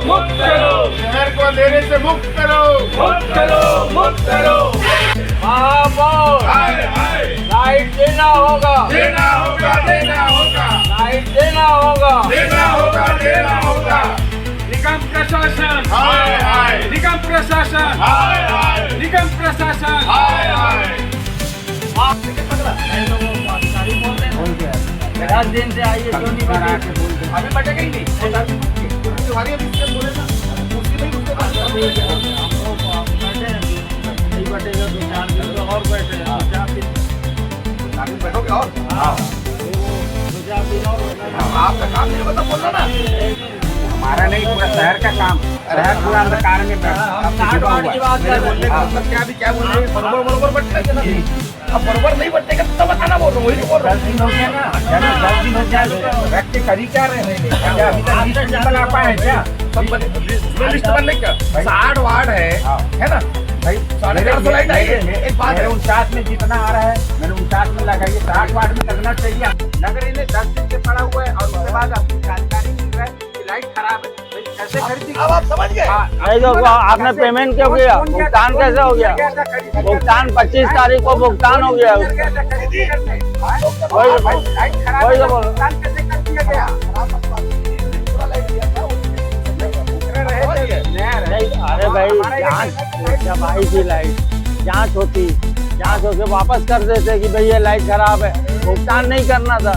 मुक्त करो, शहर को अंधेरे से मुक्त करो, मुक्त करो, मुक्त करो। महापौर हाय हाय लाइट देना होगा, देना होगा, देना होगा, लाइट देना होगा, देना होगा, देना होगा। निगम प्रशासन हाय हाय निगम प्रशासन हाय हाय निगम प्रशासन हाय हाय। 10 दिन से आइए क्यों नहीं बने? अभी बटेगा ही नहीं। तुम्हारी अभी इससे बोले ना, उसी में ही उसके बाद नहीं बटेगा तो 4 दिन तो और बैठे 4 दिन आगे बैठोगे और 4 दिन और आपका काम नहीं होगा तो बोलना ना। हमारा नहीं, पूरा शहर का काम। शहर पूरा अंधकार में बैठा। हम 60 वाट की बात कर रहे हैं। मतलब क्या भी क्या बोल रहे हैं, बरोबर बटने ना। अब बरोबर नहीं बटेगा तो बताना, बोल रहा हूँ, वही तो बोल रहा 10 दिन हो गया ना, 10 दिन हो गया। व्यक्ति करी क्या रहे हैं? क्या अभी तक लिस्ट नहीं बना पाए हैं क्या? हूँ। लिस्ट बनने का 60 वार्ड है ना भाई 450 लाइट आई है। एक बात है, 49 में जितना आ रहा है मैंने 49 में लगाइए। 60 वार्ड में लगना चाहिए। नगर इन्हें 10 दिन से पड़ा हुआ है और उसके बाद आपकी जानकारी मिल रहा है कि लाइट खराब है। भाई कैसे खरीदी? अब आप समझ गए। नहीं तो आपने पेमेंट क्यों किया? भुगतान कैसे हो गया? भुगतान 25 तारीख को भुगतान हो गया। वही तो बोल रहा हूं। कैसे कर दिया गया? नहीं, अरे भाई जब आई थी लाइट, जांच होके वापस कर देते कि भाई ये लाइट खराब है, भुगतान नहीं करना था।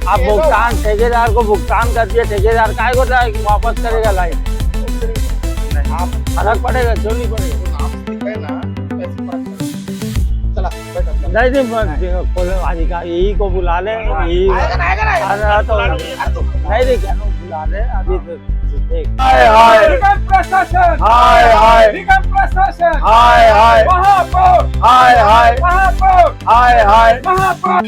आप भुगतान ठेकेदार को भुगतान कर दिए, ठेकेदार काहे को वापस करेगा लाइट? फर्क पड़ेगा क्यों नहीं पड़ेगा? नहीं अधिकारी यही को बुला ले, यही तो नहीं क्या बुला ले अभी तो। हाय हाय निगम प्रशासन, हाय हाय निगम प्रशासन, हाय हाय महापौर, हाय हाय महापौर, हाय हाय। महापौर।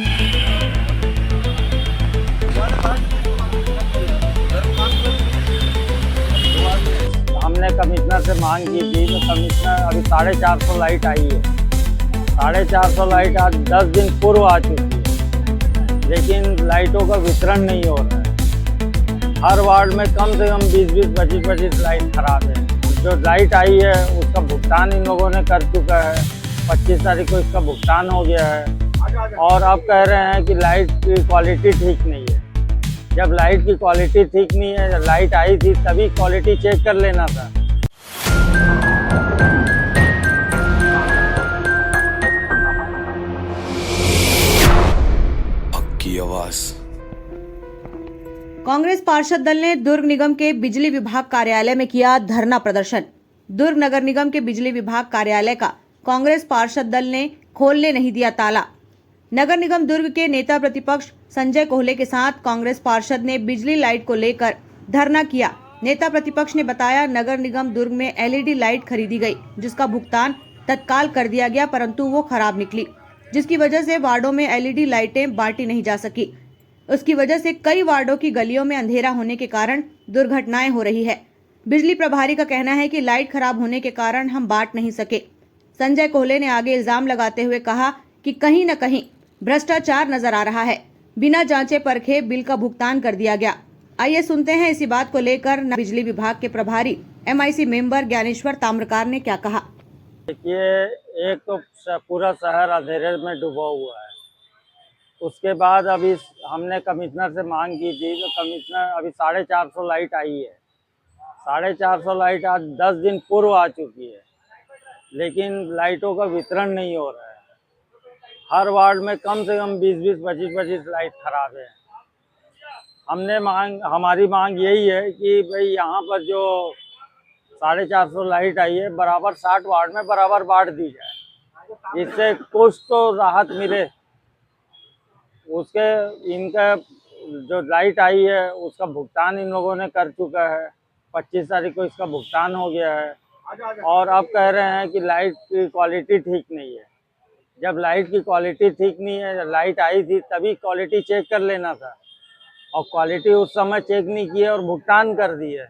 हमने कमिश्नर से मांग की थी तो कमिश्नर अभी 450 लाइट आई है। 450 लाइट आज 10 दिन पूर्व आ चुकी है, लेकिन लाइटों का वितरण नहीं हो रहा है। हर वार्ड में कम से कम 20-20, 25-25 लाइट खराब है। जो लाइट आई है उसका भुगतान इन लोगों ने कर चुका है। 25 तारीख को इसका भुगतान हो गया है और अब कह रहे हैं कि लाइट की क्वालिटी ठीक नहीं है। जब लाइट की क्वालिटी ठीक नहीं है, जब लाइट आई थी तभी क्वालिटी चेक कर लेना था। की आवाज। कांग्रेस पार्षद दल ने दुर्ग निगम के बिजली विभाग कार्यालय में किया धरना प्रदर्शन। दुर्ग नगर निगम के बिजली विभाग कार्यालय का कांग्रेस पार्षद दल ने खोलने नहीं दिया ताला। नगर निगम दुर्ग के नेता प्रतिपक्ष संजय कोहले के साथ कांग्रेस पार्षद ने बिजली लाइट को लेकर धरना किया। नेता प्रतिपक्ष ने बताया, नगर निगम दुर्ग में एलईडी लाइट खरीदी गई, जिसका भुगतान तत्काल कर दिया गया, परंतु वो खराब निकली, जिसकी वजह से वार्डों में एलईडी लाइटें बांटी नहीं जा सकी। उसकी वजह से कई वार्डों की गलियों में अंधेरा होने के कारण दुर्घटनाएं हो रही है। बिजली प्रभारी का कहना है कि लाइट खराब होने के कारण हम बांट नहीं सके। संजय कोहले ने आगे इल्जाम लगाते हुए कहा कि कहीं न कहीं भ्रष्टाचार नजर आ रहा है। बिना जांचे परखे बिल का भुगतान कर दिया गया। आइए सुनते हैं इसी बात को लेकर बिजली विभाग के प्रभारी एमआईसी मेंबर ज्ञानेश्वर ताम्रकार ने क्या कहा। देखिए, एक तो पूरा शहर अंधेरे में डूबा हुआ है। उसके बाद अभी हमने कमिश्नर से मांग की थी तो कमिश्नर अभी 450 लाइट आई है। 450 लाइट आज 10 दिन पूर्व आ चुकी है, लेकिन लाइटों का वितरण नहीं हो रहा है। हर वार्ड में कम से कम 20-20, 25-25 लाइट खराब है। हमारी मांग यही है कि भाई यहाँ पर जो 450 लाइट आई है बराबर 60 वार्ड में बराबर बांट दी जाए, इससे कुछ तो राहत मिले। उसके इनका जो लाइट आई है उसका भुगतान इन लोगों ने कर चुका है। 25 तारीख को इसका भुगतान हो गया है और अब कह रहे हैं कि लाइट की क्वालिटी ठीक नहीं है। जब लाइट की क्वालिटी ठीक नहीं है, जब लाइट आई थी तभी क्वालिटी चेक कर लेना था और क्वालिटी उस समय चेक नहीं की है और भुगतान कर दी है।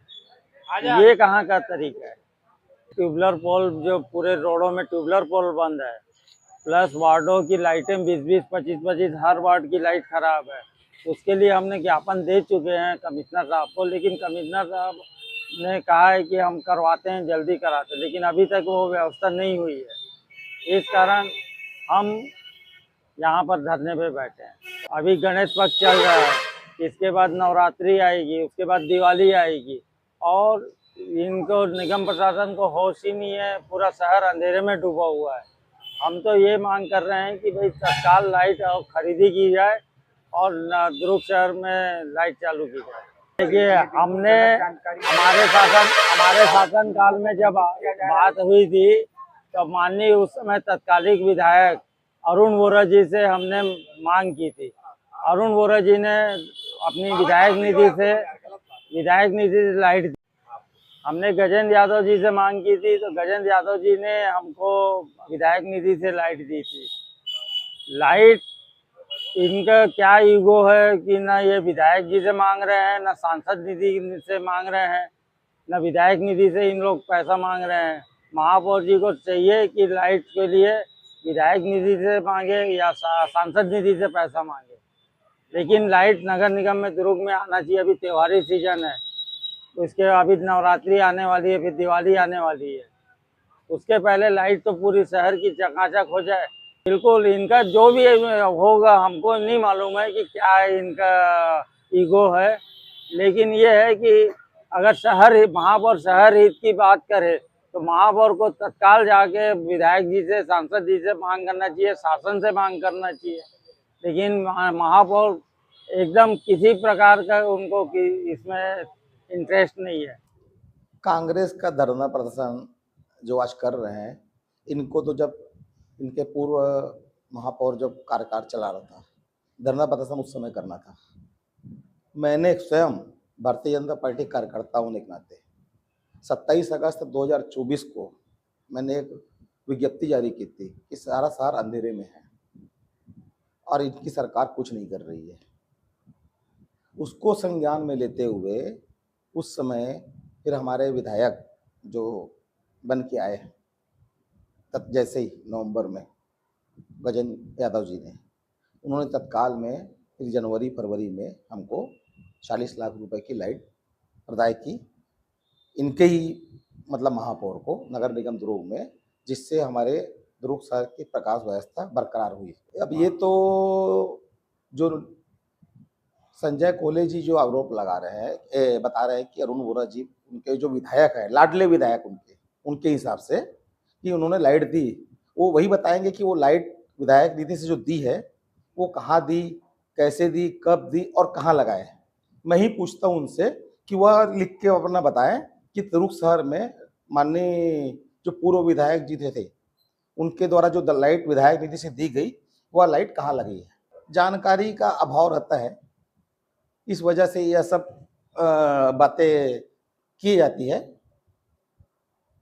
ये कहाँ का तरीका है? ट्यूबलर पोल, जो पूरे रोडों में ट्यूबलर पोल बंद है, प्लस वार्डों की लाइटें 20-20, 25-25 हर वार्ड की लाइट खराब है। उसके लिए हमने ज्ञापन दे चुके हैं कमिश्नर साहब को, लेकिन कमिश्नर साहब ने कहा है कि हम करवाते हैं, जल्दी कराते हैं, लेकिन अभी तक वो व्यवस्था नहीं हुई है। इस कारण हम यहाँ पर धरने पे बैठे हैं। अभी गणेश पक्ष चल रहा है, इसके बाद नवरात्रि आएगी, उसके बाद दिवाली आएगी, और इनको निगम प्रशासन को होश ही नहीं है। पूरा शहर अंधेरे में डूबा हुआ है। हम तो ये मांग कर रहे हैं कि भाई तत्काल लाइट और खरीदी की जाए और दुर्ग शहर में लाइट चालू की जाए। देखिए, हमने हमारे शासन काल में जब बात हुई थी तो माननीय उस समय तत्कालिक विधायक अरुण वोरा जी से हमने मांग की थी। अरुण वोरा जी ने अपनी विधायक निधि से लाइट दी। हमने गजेंद्र यादव जी से मांग की थी तो गजेंद्र यादव जी ने हमको विधायक निधि से लाइट दी थी। लाइट, इनका क्या ईगो है कि ना ये विधायक जी से मांग रहे हैं, ना सांसद निधि से मांग रहे हैं, ना विधायक निधि से इन लोग पैसा मांग रहे हैं। महापौर जी को चाहिए कि लाइट के लिए विधायक निधि से मांगे या सांसद निधि से पैसा मांगे, लेकिन लाइट नगर निगम में दुर्ग में आना चाहिए। अभी त्योहारी सीजन है, उसके अभी नवरात्रि आने वाली है, फिर दिवाली आने वाली है, उसके पहले लाइट तो पूरी शहर की चकाचक हो जाए। बिल्कुल, इनका जो भी होगा, हमको नहीं मालूम है कि क्या इनका ईगो है, लेकिन ये है कि अगर महापौर शहर हित की बात करे तो महापौर को तत्काल जाके विधायक जी से, सांसद जी से मांग करना चाहिए, शासन से मांग करना चाहिए। लेकिन महापौर एकदम किसी प्रकार का उनको इसमें इंटरेस्ट नहीं है। कांग्रेस का धरना प्रदर्शन जो आज कर रहे हैं, इनको तो जब इनके पूर्व महापौर जब कार्यकाल चला रहा था, धरना प्रदर्शन उस समय करना था। मैंने स्वयं भारतीय जनता पार्टी कार्यकर्ता होने के नाते 27 अगस्त 2024 को मैंने एक विज्ञप्ति जारी की थी कि सारा शहर अंधेरे में है और इनकी सरकार कुछ नहीं कर रही है। उसको संज्ञान में लेते हुए उस समय फिर हमारे विधायक जो बन के आए हैं जैसे ही नवंबर में गजेंद्र यादव जी ने, उन्होंने तत्काल में फिर जनवरी फरवरी में हमको 40 लाख रुपए की लाइट प्रदाय की, इनके ही मतलब महापौर को नगर निगम दुर्ग में, जिससे हमारे दुर्ग शहर की प्रकाश व्यवस्था बरकरार हुई। अब ये तो जो संजय कोले जी जो आरोप लगा रहे हैं, बता रहे हैं कि अरुण वोरा जी उनके जो विधायक है, लाडले विधायक उनके हिसाब से कि उन्होंने लाइट दी, वो वही बताएंगे कि वो लाइट विधायक निधि से जो दी है वो कहाँ दी, कैसे दी, कब दी और कहाँ लगाए। मैं ही पूछता हूँ उनसे कि वह लिख के अपना बताएं कि दुर्ग शहर में माननीय जो पूर्व विधायक जी थे उनके द्वारा जो लाइट विधायक निधि से दी गई, वह लाइट कहाँ लगी है। जानकारी का अभाव रहता है, इस वजह से यह सब बातें की जाती है।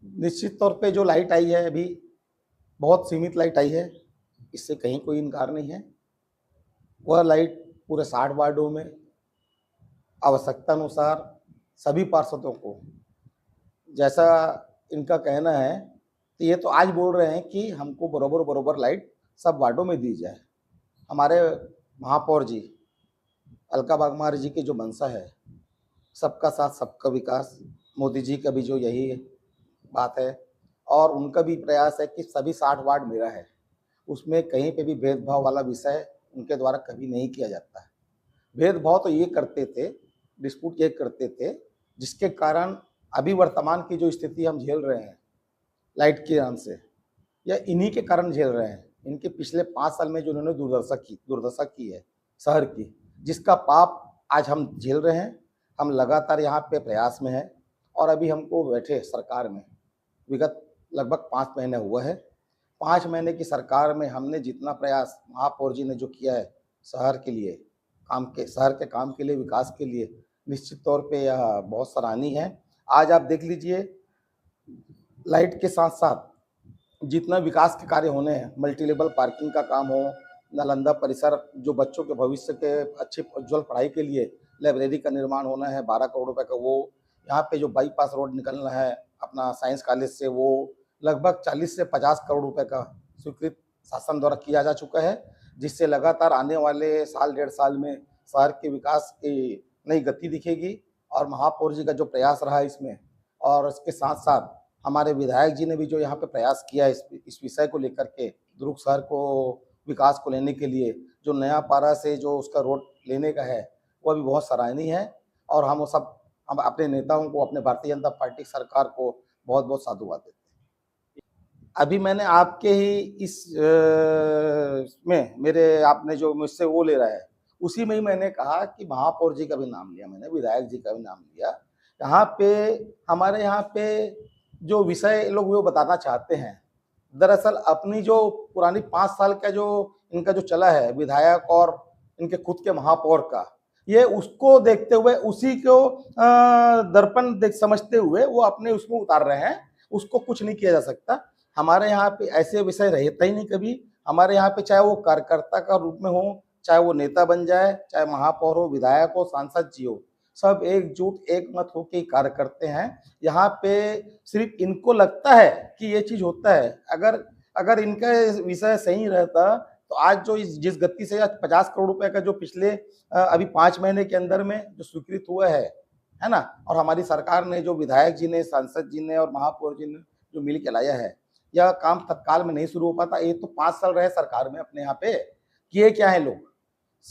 निश्चित तौर पे जो लाइट आई है अभी बहुत सीमित लाइट आई है, इससे कहीं कोई इनकार नहीं है। वह लाइट पूरे 60 वार्डों में आवश्यकता अनुसार सभी पार्षदों को, जैसा इनका कहना है, तो ये तो आज बोल रहे हैं कि हमको बरोबर लाइट सब वार्डों में दी जाए। हमारे महापौर जी अलका बागमार जी की जो मंशा है, सबका साथ सबका विकास, मोदी जी का भी जो यही बात है, और उनका भी प्रयास है कि सभी 60 वार्ड मेरा है, उसमें कहीं पे भी भेदभाव वाला विषय उनके द्वारा कभी नहीं किया जाता है। भेदभाव तो ये करते थे, डिस्प्यूट ये करते थे, जिसके कारण अभी वर्तमान की जो स्थिति हम झेल रहे हैं लाइट के नाम से, या इन्हीं के कारण झेल रहे हैं। इनके पिछले 5 साल में जो उन्होंने दुर्दशा की है शहर की, जिसका पाप आज हम झेल रहे हैं। हम लगातार यहाँ पे प्रयास में हैं और अभी हमको बैठे सरकार में विगत लगभग 5 महीने हुआ है। 5 महीने की सरकार में हमने जितना प्रयास महापौर जी ने जो किया है शहर के लिए, शहर के काम के लिए, विकास के लिए, निश्चित तौर पे यह बहुत सराहनीय है। आज आप देख लीजिए, लाइट के साथ साथ जितना विकास के कार्य होने हैं, मल्टी लेवल पार्किंग का काम हो, नालंदा परिसर जो बच्चों के भविष्य के अच्छे उज्ज्वल पढ़ाई के लिए लाइब्रेरी का निर्माण होना है 12 करोड़ रुपए का, वो यहाँ पे जो बाईपास रोड निकलना है अपना साइंस कॉलेज से, वो लगभग 40 से 50 करोड़ रुपए का स्वीकृत शासन द्वारा किया जा चुका है, जिससे लगातार आने वाले साल 1.5 साल में शहर के विकास की नई गति दिखेगी और महापौर जी का जो प्रयास रहा इसमें, और इसके साथ साथ हमारे विधायक जी ने भी जो यहाँ पे प्रयास किया इस विषय को लेकर के, दुर्ग शहर को विकास को लेने के लिए, जो नया पारा से जो उसका रोड लेने का है वह भी बहुत सराहनीय है। और हम अपने नेताओं को, अपने भारतीय जनता पार्टी सरकार को बहुत बहुत साधुवाद देते हैं। अभी मैंने आपके ही में मेरे आपने जो मुझसे वो ले रहा है, उसी में ही मैंने कहा कि महापौर जी का भी नाम लिया मैंने, विधायक जी का भी नाम लिया। यहाँ पे हमारे यहाँ पे जो विषय लोग वो बताना चाहते हैं, दरअसल अपनी जो पुरानी 5 साल का जो इनका जो चला है विधायक और इनके खुद के महापौर का, ये उसको देखते हुए, उसी को दर्पण समझते हुए वो अपने उसमें उतार रहे हैं। उसको कुछ नहीं किया जा सकता। हमारे यहाँ पे ऐसे विषय रहता ही नहीं कभी। हमारे यहाँ पे चाहे वो कार्यकर्ता का रूप में हो, चाहे वो नेता बन जाए, चाहे महापौर हो, विधायक हो, सांसद जी हो, सब एकजुट एक मत होकर कार्य करते हैं। यहाँ पे सिर्फ इनको लगता है कि ये चीज होता है। अगर इनका विषय सही रहता तो आज जो जिस गति से 50 करोड़ रुपए का जो पिछले अभी 5 महीने के अंदर में जो स्वीकृत हुआ है ना, और हमारी सरकार ने, जो विधायक जी ने, सांसद जी ने और महापौर जी ने जो मिल के लाया है, यह काम तत्काल में नहीं शुरू हो पाता। ये तो 5 साल रहे सरकार में अपने यहाँ पे, किए क्या है लोग।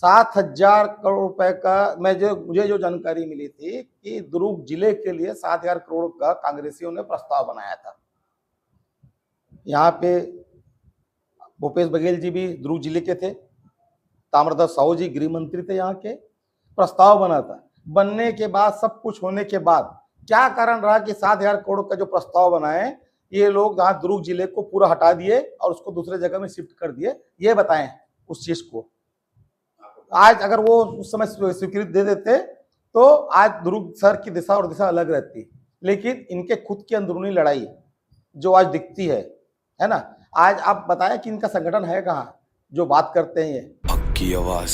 7,000 करोड़ रुपए का मुझे जो जानकारी मिली थी कि दुर्ग जिले के लिए 7,000 करोड़ का कांग्रेसियों ने प्रस्ताव बनाया था। यहाँ पे भूपेश बघेल जी भी दुर्ग जिले के थे, ताम्रध्वज साहू जी गृह मंत्री थे यहाँ के। प्रस्ताव बना था, बनने के बाद, सब कुछ होने के बाद क्या कारण रहा कि 7,000 करोड़ का जो प्रस्ताव बनाए, ये लोग यहाँ दुर्ग जिले को पूरा हटा दिए और उसको दूसरे जगह में शिफ्ट कर दिए। ये बताएं उस चीज को। आज अगर वो उस समय स्वीकृति दे देते तो आज दुर्ग शहर की दिशा और दिशा अलग रहती। लेकिन इनके खुद की अंदरूनी लड़ाई जो आज दिखती है ना। आज आप बताएं कि इनका संगठन है कहाँ जो बात करते हैं ये। हक की आवाज